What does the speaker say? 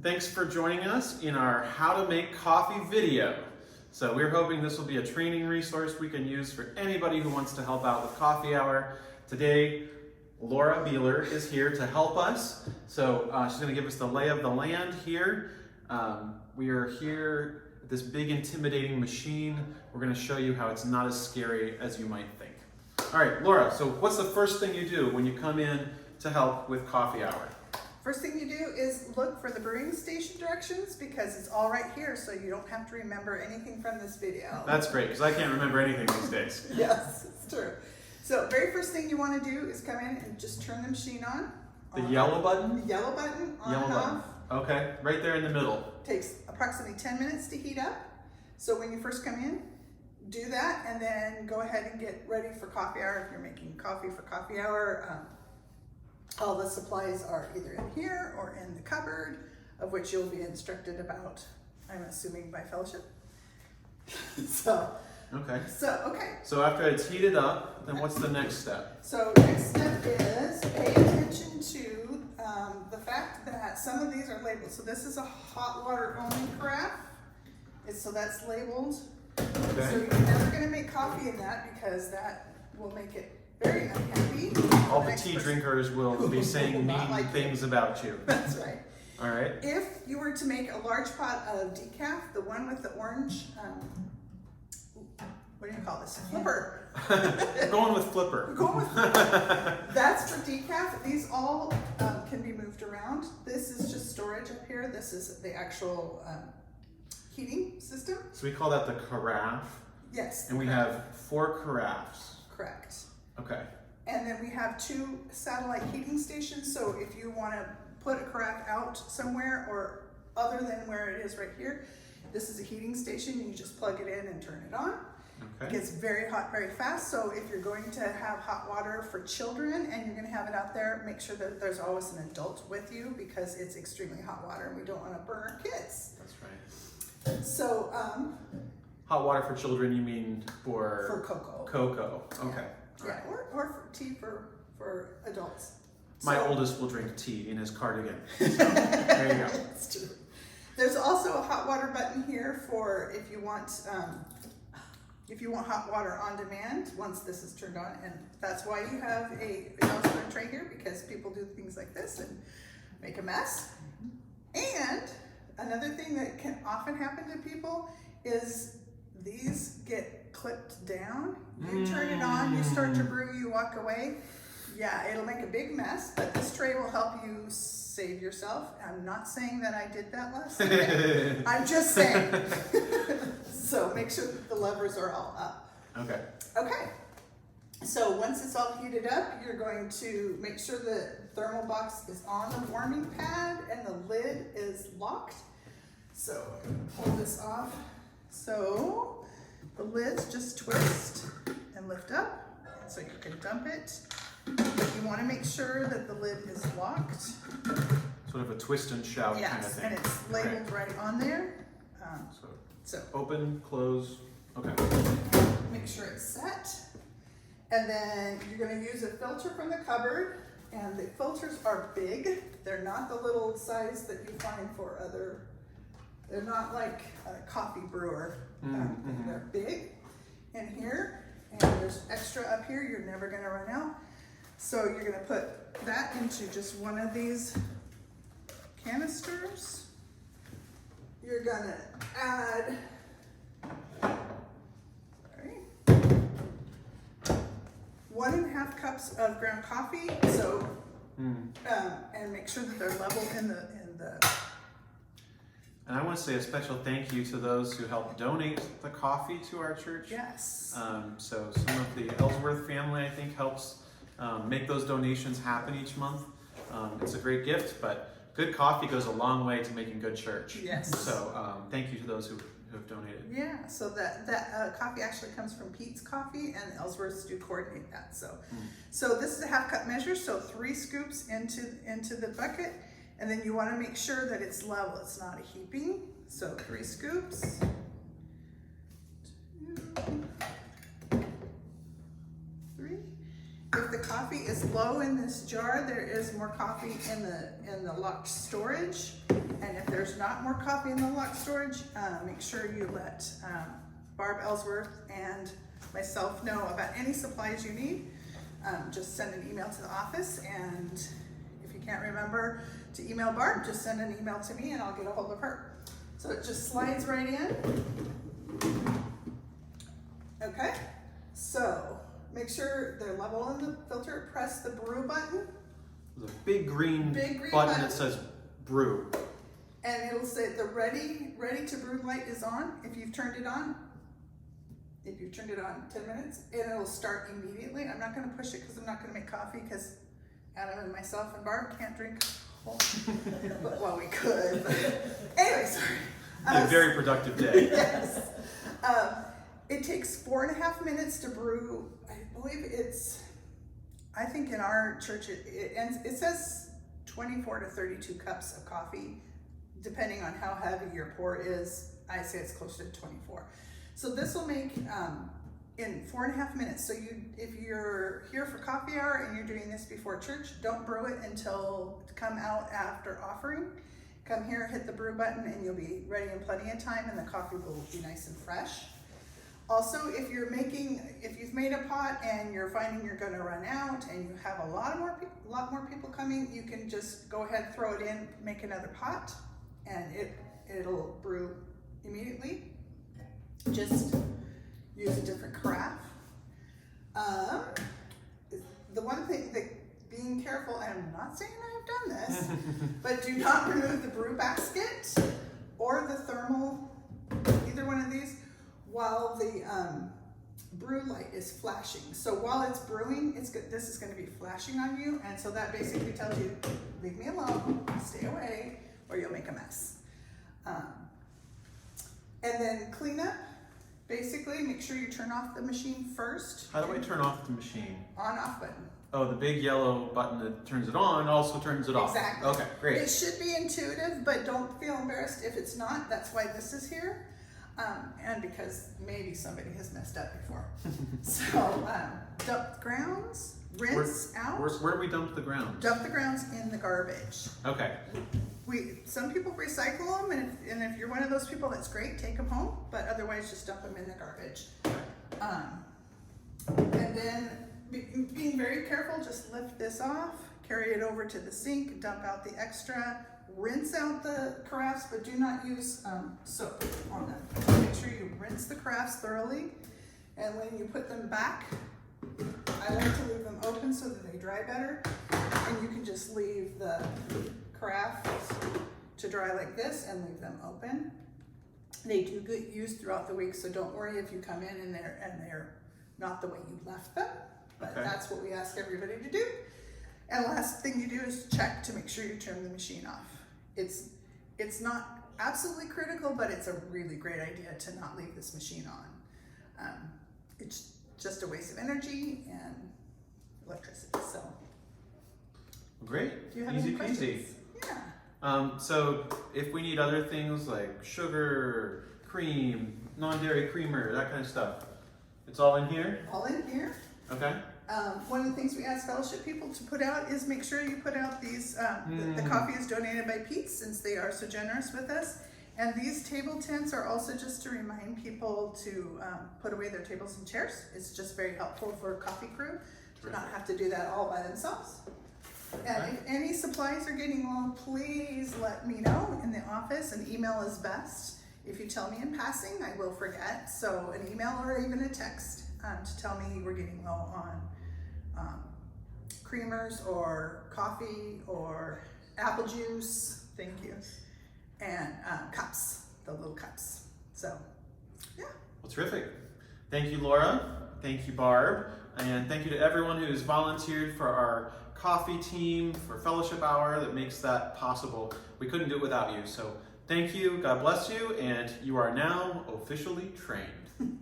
Thanks for joining us in our How to Make Coffee video. So we're hoping this will be a training resource we can use for anybody who wants to help out with coffee hour. Today, Laura Beeler is here to help us. So she's going to give us the lay of the land here. We are here at this big intimidating machine. We're going to show you how it's not as scary as you might think. All right, Laura, so what's the first thing you do when you come in to help with coffee hour? First thing you do is look for the brewing station directions because it's all right here, so you don't have to remember anything from this video. That's great, because I can't remember anything these days. Yes, it's true. So very first thing you want to do is come in and just turn the machine on. The yellow button? The yellow button, on Yellow and button. off. Okay, right there in the middle. Takes approximately 10 minutes to heat up. So when you first come in, do that and then go ahead and get ready for coffee hour. If you're making coffee for coffee hour, all the supplies are either in here or in the cupboard, of which you'll be instructed about, I'm assuming, by fellowship. Okay. Okay. So after it's heated up, then what's the next step? So next step is pay attention to the fact that some of these are labeled. So this is a hot water only carafe. So that's labeled. Okay. So you're never going to make coffee in that because that will make it very unhappy. All the tea drinkers will be saying Not mean like things about you. That's right. All right. If you were to make a large pot of decaf, the one with the orange, what do you call this? Flipper. We're going with Flipper. We're going with Flipper. That's for decaf. These all can be moved around. This is just storage up here. This is the actual heating system. So we call that the carafe. Yes. And we have 4 carafes. Correct. Okay. And then we have 2 satellite heating stations. So if you want to put a carafe out somewhere or other than where it is right here, this is a heating station. You just plug it in and turn it on. Okay. It gets very hot very fast. So if you're going to have hot water for children and you're going to have it out there, make sure that there's always an adult with you because it's extremely hot water and we don't want to burn our kids. That's right. So Hot water for children, you mean for cocoa. Cocoa. Okay. Yeah, or for tea for adults. My So- oldest will drink tea in his cardigan. So there you go. That's true. There's also a hot water button here for if you want hot water on demand once this is turned on, and that's why you have a yellow tray here because people do things like this and make a mess. And another thing that can often happen to people is these get clipped down. You turn it on, you start to brew, you walk away. Yeah, it'll make a big mess, but this tray will help you save yourself. I'm not saying that I did that last night. I'm just saying. So make sure that the levers are all up. Okay. Okay. So once it's all heated up, you're going to make sure the thermal box is on the warming pad and the lid is locked. So I'm going to pull this off. So the lids just twist and lift up so you can dump it. But you want to make sure that the lid is locked. Sort of a twist and shout kind of Yes, thing. and it's labeled right on there. So Open, close. Okay. make sure it's set. And then you're going to use a filter from the cupboard. And the filters are big. They're not the little size that you find for other, they're not like a coffee brewer. They're big in here. And there's extra up here. You're never going to run out. So you're going to put that into just one of these canisters. You're going to add 1.5 cups of ground coffee. So and make sure that they're level in the. And I want to say a special thank you to those who helped donate the coffee to our church. Yes. So some of the Ellsworth family, I think, helps make those donations happen each month. It's a great gift, but good coffee goes a long way to making good church. Yes. So thank you to those who have donated. Yeah. So that coffee actually comes from Pete's Coffee, and Ellsworths do coordinate that. So this is a 1/2 cup measure. So 3 scoops into the bucket. And then you want to make sure that it's level. It's not a heaping. So 3 scoops. 2, 3. If the coffee is low in this jar, there is more coffee in the locked storage. And if there's not more coffee in the locked storage, make sure you let Barb Ellsworth and myself know about any supplies you need. Just send an email to the office, and if you can't remember to email Barb, just send an email to me and I'll get a hold of her. So it just slides right in. Okay, so make sure they're level in the filter, press the brew button. There's a big green button button that says brew. And it'll say the ready to brew light is on. If you've turned it on 10 minutes, and it'll start immediately. I'm not gonna push it because I'm not gonna make coffee because Adam and myself and Barb can't drink. But, well, we could. But anyway, sorry. A very productive day. Yes. It takes 4.5 minutes to brew. I think in our church it says 24 to 32 cups of coffee, depending on how heavy your pour is. I say it's closer to 24. So this will make in 4.5 minutes. So if you're here for coffee hour and you're doing this before church, don't brew it until come out after offering. Come here, hit the brew button, and you'll be ready in plenty of time, and the coffee will be nice and fresh. Also, if you've made a pot and you're finding you're going to run out and you have a lot more people coming, you can just go ahead, throw it in, make another pot, and it'll brew immediately. Just use a different carafe. The one thing that being careful, and I'm not saying I've done this, but do not remove the brew basket or the thermal, either one of these, while the brew light is flashing. So while it's brewing, this is going to be flashing on you, and so that basically tells you, leave me alone, stay away, or you'll make a mess. And then clean up. Basically, make sure you turn off the machine first. How do I turn off the machine? On/off button. Oh, the big yellow button that turns it on also turns it off. Exactly. Okay, great. It should be intuitive, but don't feel embarrassed if it's not. That's why this is here. And because maybe somebody has messed up before. So dump the grounds, rinse out. Where do we dump the grounds? Dump the grounds in the garbage. Okay. Some people recycle them, and if you're one of those people, that's great, take them home, but otherwise just dump them in the garbage. And then being very careful, just lift this off, carry it over to the sink, dump out the extra, rinse out the carafes, but do not use soap on them. Make sure you rinse the carafes thoroughly, and when you put them back, I like to leave them open so that they dry better, and you can just leave the carafes to dry like this and leave them open. They do get used throughout the week, so don't worry if you come in and they're not the way you left them, but Okay. That's what we ask everybody to do. And last thing you do is check to make sure you turn the machine off. It's not absolutely critical, but it's a really great idea to not leave this machine on. It's just a waste of energy and electricity. So, Great. do you have Easy any questions? peasy. Yeah. So if we need other things like sugar, cream, non-dairy creamer, that kind of stuff, it's all in here? All in here. Okay. One of the things we ask fellowship people to put out is make sure you put out these, the coffee is donated by Pete's since they are so generous with us. And these table tents are also just to remind people to put away their tables and chairs. It's just very helpful for a coffee crew to not have to do that all by themselves. And if any supplies are getting low, please let me know in the office. An email is best. If you tell me in passing, I will forget. So an email or even a text to tell me we're getting low on creamers or coffee or apple juice. Thank you. And cups, the little cups. So, yeah. Well, terrific. Thank you, Laura. Thank you, Barb. And thank you to everyone who's volunteered for our coffee team, for Fellowship Hour that makes that possible. We couldn't do it without you. So thank you, God bless you, and you are now officially trained.